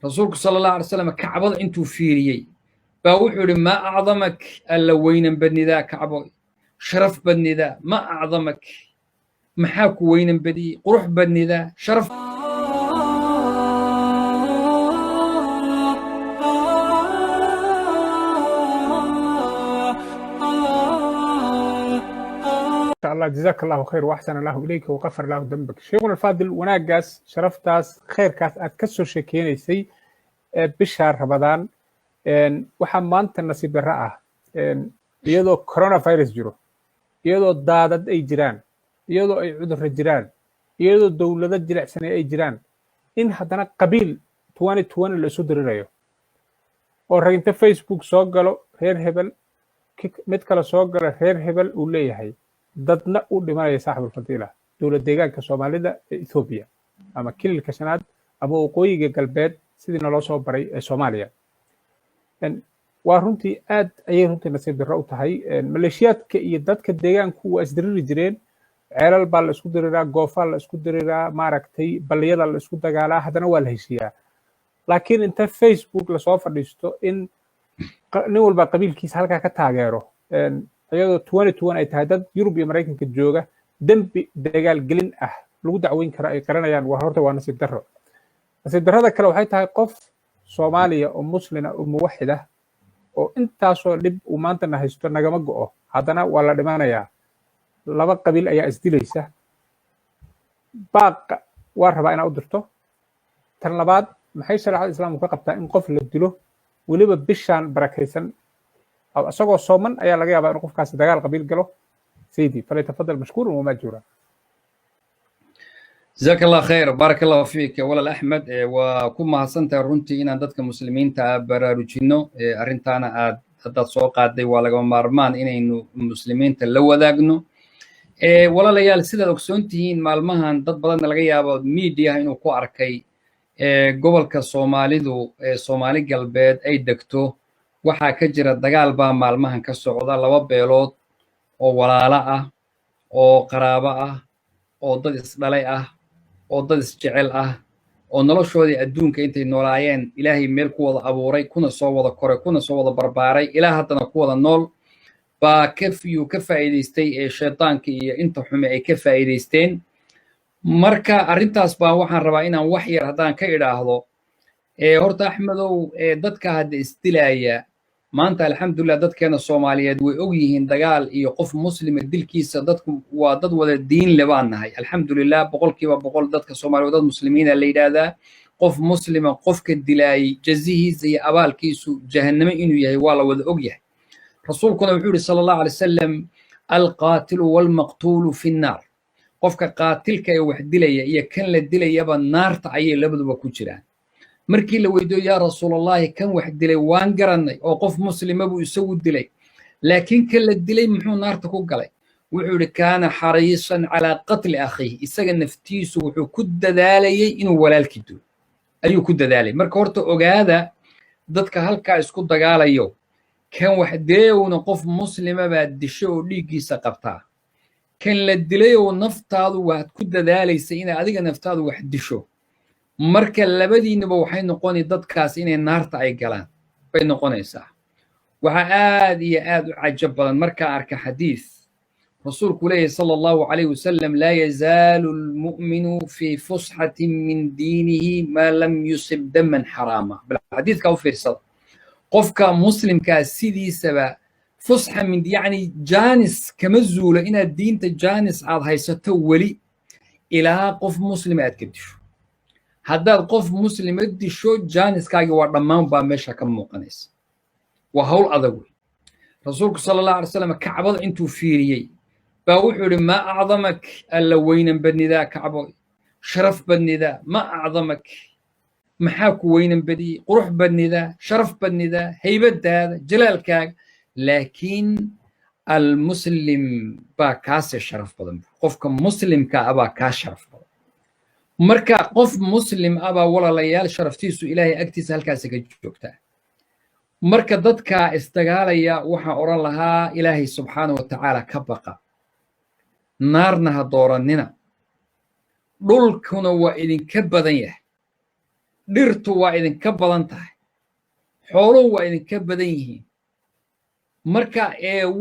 rasuulku sala allahu alay wasalam kacbada intuu fiiriyey baa wuxuu yidhi maa acdamak alla weynan badnidaa kacbo sharaf badnidaa ma acdamak maxaa ku weynan badiyey qurux badnidaa sharaf الله جزاك الله خير واحسن الله اليك وغفر الله ذنبك. شيخنا الفاضل وناقاس شرفتاس خير كاس اتكسر شكينيسي بشهر رمضان waxaa maanta nasiib darro ah iyadoo coronavirus jiro, iyadoo daadad ay jiraan, iyadoo ay cudurro jiraan, iyadoo dowlado jilicsanay ay jiraan, in haddana qabiil 2020 la isu dirirayo oo raginta Facebook soo galo reer hebel, mid kale soo galo reer hebel uu leeyahay dadna u dhimanaya saaxibul fadiila dowlad deegaanka Soomaalida ee Ethiopia ama kililka shanaad ama waqooyiga galbeed sidii naloo soo baray ee Soomaaliya. waa runtii aad ayay runtii nasiib darro u tahay. maleeshiyaadka iyo dadka deegaanku waa isdiriri jireen, ceelal baa la isku diriraa, goofaa la isku diriraa, maaragtay balliyada la isku dagaalaa, haddana waa la heshiiyaa. laakiin inta Facebook lasoo fadhiisto in nin walba qabiilkiisa halkaa ka taageero iyadoo 2020 ay tahay dad Yurub iyo Maraykanka jooga dembi dagaal gelin ah lagu dacweyn kara ay qaranayaan, waa horta waa nasiib darro. nasiib darrada kale waxay tahay qof Soomaaliya oo muslina oo muwaxid ah oo intaasoo dhib uu maantana haysto nagama go'o, haddana waa la dhimanayaa. laba qabiil ayaa isdilaysa. baaqa waa rabaa inaad u dirto. tan labaad, maxay shareecada islaamku ka qabtaa in qof la dilo weliba bishaan barakaysan isagoo sooman ayaa laga yaabaa in qofkaasi dagaal qabiil galo? سيدي فليتفضل مشكورا وماجورا. جزاك الله خير، بارك الله فيك ولا أحمد. وكما حسنت رنتي إن عندك مسلمين تبررجينو أرنتانا هذا سوق عدي ولا مارمان إنه مسلمين تلو ذاقنو ولا ليال سيدا أكسونتين مالمهان ضد بدن الغياب ميديا إنه كواركي قبل كصومالي دو صومالي قلبيد أي دكتو وحا كجرة دقال با مالمهان كسعودا لوا بيلود oo walaalo ah oo qaraabo ah oo dad isdhalay ah oo dad isjecel ah oo noloshoodii adduunka intay noolaayeen ilaahay meel ku wada abuuray, kuna soo wada koray, kuna soo wada barbaaray, ilaa haddana ku wada nool baa ka faa'iidaystay ee shaytaanka iyo inta xume ay ka faa'iidaysteen. marka arrintaas baa waxaan rabaa inaan wax yar haddaan ka idhaahdo. horta Axmedow, dadka hadda isdilaaya maanta alxamdulillah dadkeena Soomaaliyeed way og yihiin dagaal iyo qof muslima dilkiisa. dadku waa dad wada diin leh baan nahay alxamdulillah, boqolkiiba boqol dadka Soomaaliyeed dad muslimiina la yidhaahdaa. qof muslima qofka dilaayay jazihiisa iyo abaalkiisu jahannamo inuu yahay waa la wada og yahay. rasuulkuna wuxuu yidhi sala allahu alay wasalam alqaatilu walmaqtuulu fi nnaar. qofka qaatilka ee wax dilaya iyo kan la dilayaba naarta ayay labaduba ku jiraan. markii la weydiiyo yaa rasuulallahi kan wax dilay waan garanay oo qof muslima buu isagu dilay, laakiin kan la dilay muxuu naarta ku galay? wuxuu yidhi kaana xariisan calaa qatli akhiihi. isaga naftiisu wuxuu ku dadaalayay inuu walaalkii dilo ayuu ku dadaalay. marka horta ogaada dadka halkaa isku dagaalayo, kan wax dilayowna qof muslima baad disho oo dhiiggiisa qabtaa, kan la dilayoo naftaadu waad ku dadaalaysa inaad adiga naftaadu wax disho. marka labadiinaba waxay noqoni dadkaas inay naarta ay galaan bay noqonaysaa. waxaa aad iyo aad u cajab badan markaa arka xadiis rasuulku leeyahay sala allahu calayhi wasalam laa yazaalu almu'minu fii fusxatin min diinihi maa lam yusib daman xaraama. bal xadiidkaa u fiirsada. qofka muslimkaa sidiisaba fusxa min yacni jaanis kama zuulo inaad diinta jaanis aad haysato weli ilaa qof muslima aad ka disho. haddaad qof muslima disho jaaniskaagi waa dhammaan baa meesha ka muuqanaysa. waa hawl adag wey. rasuulku sala allahu alay wasalam kacbada intuu fiiriyey baa wuxuu yidhi maa acdamak alla weynan badnidaa kacbo sharaf badnidaa ma acdamak maxaa ku weynan badiyey qurux badnidaa sharaf badnidaa haybadaada jalaalkaaga. laakiin almuslim baa kaasii sharaf badan. qofka muslimka ah baa kaa sharaf badan. marka qof muslim ah baa walaalayaal sharaftiisu ilaahay agtiisa halkaasi ka joogtaa. marka dadka isdagaalaya waxaan odhan lahaa ilaahay subxaanahu wa tacaala ka baqa, naarna ha doorannina, dhulkuna waa idinka badan yahay. dhirtu waa idinka badan tahay xooluhu waa idinka badan yihiin marka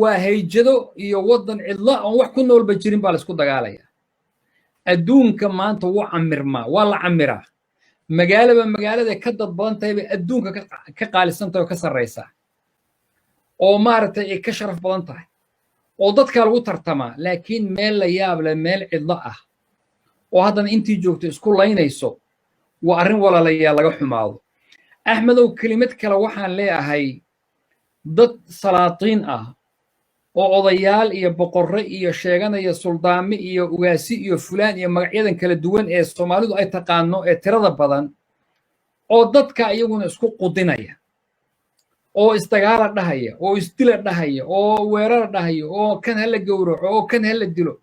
waa hayjado iyo waddan cidlo aan wax ku noolba jirin baa la isku dagaalaya adduunka maanta wuu camirmaa waa la camiraa magaalaba magaalada ka dad badan tahay bay adduunka ka qaalisan tahay oo ka sarraysaa oo maaragtay ay ka sharaf badan tahay oo dadkaa lagu tartamaa laakiin meel la yaab leh meel cidlo ah oo haddana intii joogto isku laynayso waa arrin walaalayaal laga xumaado axmedow kelimad kale waxaan leeyahay dad salaatiin ah oo odayaal iyo boqorre iyo sheeganaya suldaami iyo ugaasi iyo fulaan iyo magacyadan kala duwan ee soomaalidu ay taqaano ee tirada badan oo dadka iyaguna isku qudinaya oo isdagaala dhahaya oo isdila dhahaya oo weerara dhahaya oo kan hala gowraco oo kan hala dilo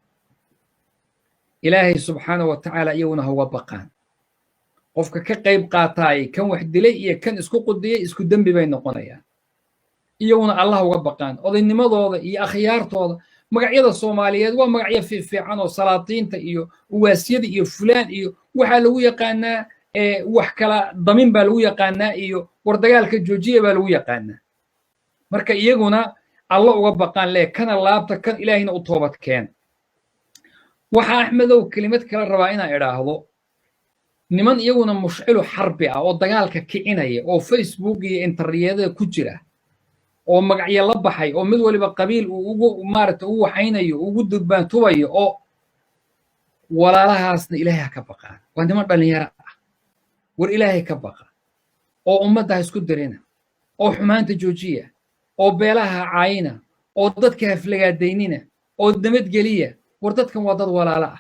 ilaahay subxaanahu wa tacaala iyaguna hauga baqaan qofka ka qayb qaataayay kan wax dilay iyo kan isku qudiyay isku dembi bay noqonayaan iyaguna allah uga baqaan odaynimadooda iyo akhyaartooda magacyada soomaaliyeed waa magacyo fiican oo salaatiinta iyo uwaasyada iyo fulaan iyo waxaa lagu yaqaanaa wax kala damin baa lagu yaqaanaa iyo war dagaalka joojiya baa lagu yaqaanaa marka iyaguna allah uga baqaan lee kana laabta kan ilaahayna u toobad keen waxaa axmedow kelimad kala rabaa inaan idhaahdo niman iyaguna mushcilu xarbi ah oo dagaalka kicinaya oo facebook iyo internetyada ku jira oo magacyo la baxay oo mid waliba qabiil uu ugu maaragtay u waxaynayo ugu durbaantubayo oo walaalahaasna ilaahay ka baqaan waa niman dhalinyaro ah war ilaahay ka baqa oo ummadda ha isku dirina oo xumaanta joojiya oo beelaha caayina oo dadka haflagaadaynina oo nabadgeliya war dadkan waa dad walaalo ah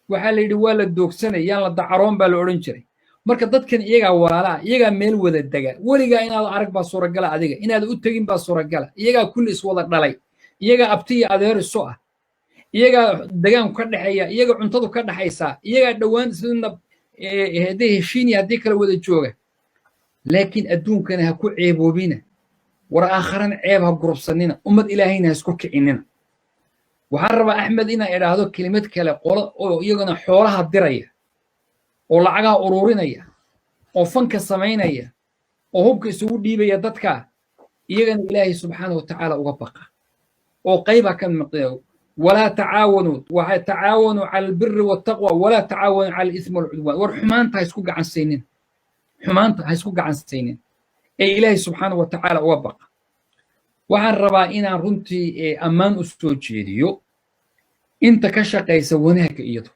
waxaa la yidhi waa la doogsanay yaan la dacaroon baa la odhan jiray marka dadkan iyagaa walaala ah iyagaa meel wada dega weligaa inaad arag baa suuragala adiga inaad u tegin baa suuragala iyagaa kulli iswada dhalay iyagaa abti iyo adeer isu ah iyagaa degaanku ka dhexeeya iyaga cuntadu ka dhexaysaa iyagaa dhowaan isna hadday heshiiniya haddii kala wada jooga laakiin adduunkana ha ku ceeboobina war aakharana ceeb ha gurubsanina ummad ilaahayna ha isku kicinina waxaan rabaa axmed inaan idhaahdo kelimad kale qolo oo iyagana xoolaha diraya oo lacagaha ururinaya oo fanka samaynaya oo hubka isugu dhiibaya dadka iyagana ilaahay subxaanahu watacaala uga baqa oo qayba ka maqdeeyo walaa tacaawanu waxay tacaawanu cala albiri waataqwa walaa tacaawanu cala alismi walcudwaan war xumaanta ha isku gacansaynin xumaanta ha isku gacansaynin ee ilaahay subxaanahu watacaala uga baqa waxaan rabaa inaan runtii ammaan u soo jeediyo inta ka shaqaysa wanaagga iyadu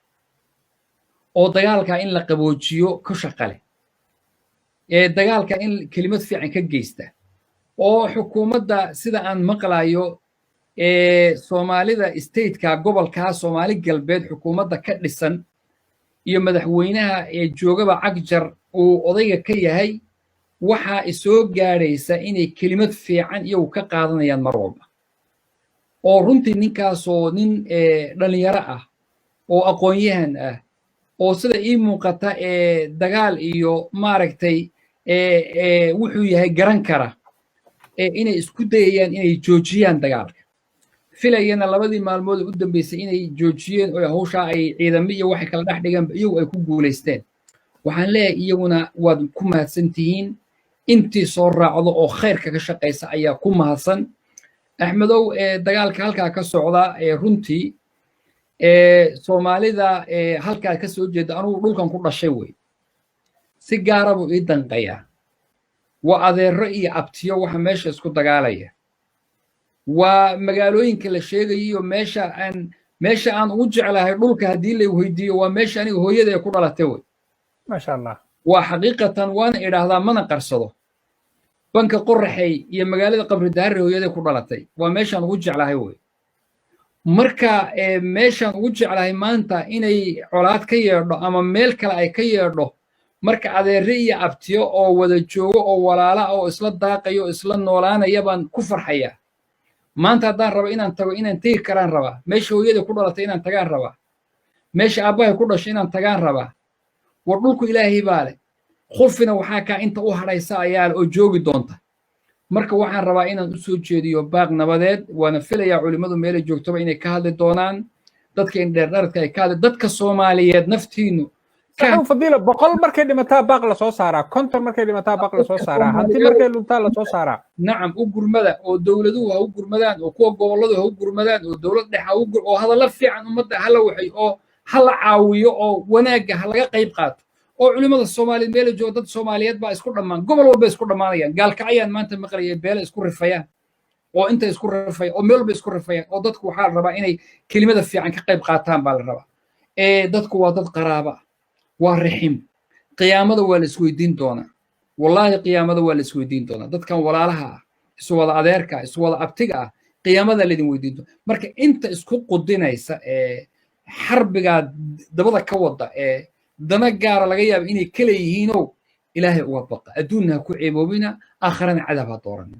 oo dagaalka in la qaboojiyo ku shaqale dagaalka in kelimad fiican ka geysta oo xukuumadda sida aan maqlayo soomaalida stateka gobolkaa soomaali galbeed xukuumadda ka dhisan iyo madaxweynaha joogaba cagjar uu odayga ka yahay waxaa isoo gaadhaysa inay kelimad fiican iyagu ka qaadanayaan mar walba oo runtii ninkaasoo nin dhalinyaro ah oo aqoon-yahan ah oo sida ii muuqata dagaal iyo maaragtay wuxuu yahay garan kara inay isku dayayaan inay joojiyaan dagaalka filayana labadii maalmood u dambeysay inay joojiyeen oo hawshaa ay ciidamo iyo waxay kala dhex dhigaanba iyagu ay ku guulaysteen waxaan leeyahay iyaguna waad ku mahadsan tihiin intii soo raacdo oo khayrka ka shaqaysa ayaa ku mahadsan axmedow dagaalka halkaa ka socda runtii soomaalida halkaa ka soo jeeda anugu dhulkan ku dhashay wey si gaara buu ii danqayaa waa adeero iyo abtiyo waxa meesha isku dagaalaya waa magaalooyinka la sheegayiyo meesha aan ugu jeclahay dhulka haddii la weydiiyo waa meesha aniga hooyada ku dhalatay wey maasha allah waa xaqiiqatan waana idhaahdaa mana qarsado banka qoraxay iyo magaalada qabri daare hooyada ku dhalatay waa meeshaan ugu jeclahay wey marka meeshaan ugu jeclahay maanta inay colaad ka yeedho ama meel kale ay ka yeedho marka adeere iyo abtiyo oo wada joogo oo walaala oo isla daaqayo oo isla noolaanaya baan ku farxayaa maanta haddaan rabo inaan tago inaan tegi karaan rabaa meesha hooyada ku dhalatay inaan tagaan rabaa meesha aabbahay ku dhashay inaan tagaan rabaa war dhulku ilaahay baa leh khulfina waxaa kaa inta u hadhaysa ayaa leh oo joogi doonta marka waxaan rabaa inaan u soo jeediyo baaq nabadeed waana filayaa culimmadu meelay joogtoba inay ka hadli doonaan dadka indheerdharadka ay ka hadli dadka soomaaliyeed naftiinnu صحيح فضيلة بقول مركي لمتى باقلا سو سارا كونتر مركي لمتى باقلا سو سارا هانتي مركي لمتى لا سو سارا نعم وقرمدا oo dawladuhu u gurmadaan oo kuwa goboladu u gurmadaan oo dawlad dhexe u oo hadalla fiican ummadda hala waxay oo hala caawiyo oo wanaaga laga qayb qaato oo culimada Soomaaliyeed meel jooga dad Soomaaliyeed baa isku dhamaan gobol walba isku dhamaanayaan gaalkacayaan maanta maqlaya beel isku rifayaan oo inta isku rifay oo meel walba isku rifayaan oo dadku waxa la rabaa inay kelimada fiican ka qayb qaataan baa la rabaa dadku waa dad qaraaba والرحم قيامة والسويدين دونا والله قيامة والسويدين دونا دت كان ولا لها سوى الأديركا سوى الأبتجا قيامة اللي دين دونا مرك أنت اسكو قدنا يس حرب قاد دبضة كوضة دنا جار لقيا إني كلي هينو إلهي وبقى أدونها كعيب وبنا آخرنا عذاب طورنا